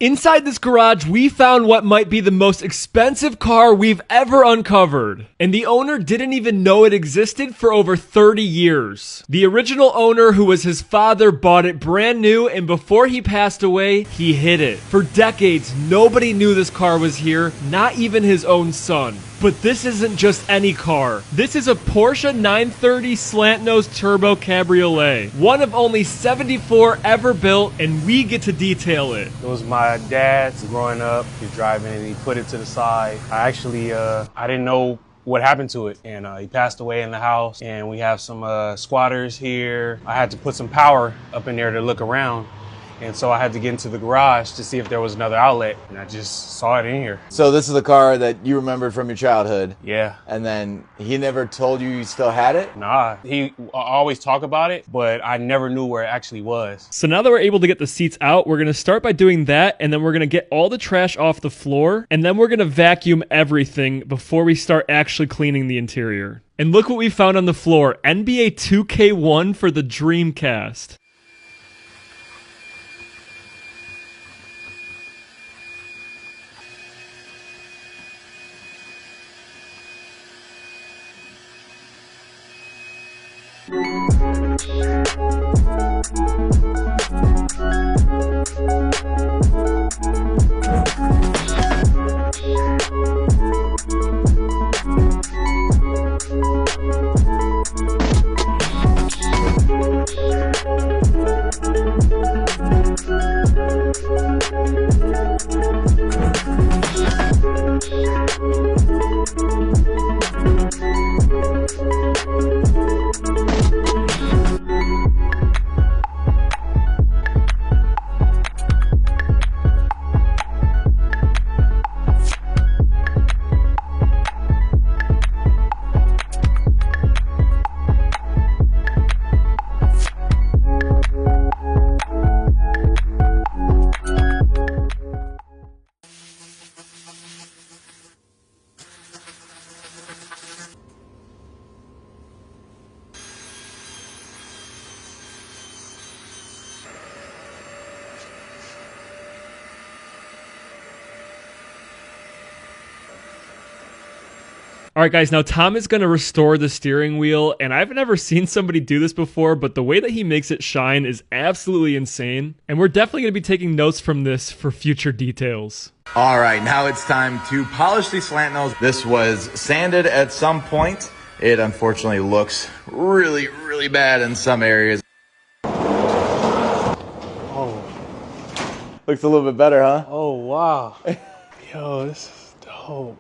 Inside this garage, we found what might be the most expensive car we've ever uncovered. And the owner didn't even know it existed for over 30 years. The original owner, who was his father, bought it brand new, and before he passed away, he hid it. For decades, nobody knew this car was here, not even his own son. But this isn't just any car. This is a Porsche 930 slant-nose turbo cabriolet. One of only 74 ever built, and we get to detail it. It was my dad's growing up. He was driving it, he put it to the side. I didn't know what happened to it, and he passed away in the house, and we have some squatters here. I had to put some power up in there to look around. And so I had to get into the garage to see if there was another outlet, and I just saw it in here. So this is the car that you remembered from your childhood? Yeah. And then he never told you still had it? Nah, he always talk about it, but I never knew where it actually was. So now that we're able to get the seats out, we're going to start by doing that, and then we're going to get all the trash off the floor, and then we're going to vacuum everything before we start actually cleaning the interior. And look what we found on the floor, NBA 2K1 for the Dreamcast. All right, guys, now Tom is going to restore the steering wheel, and I've never seen somebody do this before, but the way that he makes it shine is absolutely insane, and we're definitely going to be taking notes from this for future details. All right, now it's time to polish the slant nose. This was sanded at some point. It unfortunately looks really, really bad in some areas. Oh. Looks a little bit better, huh? Oh, wow. Yo, this is dope.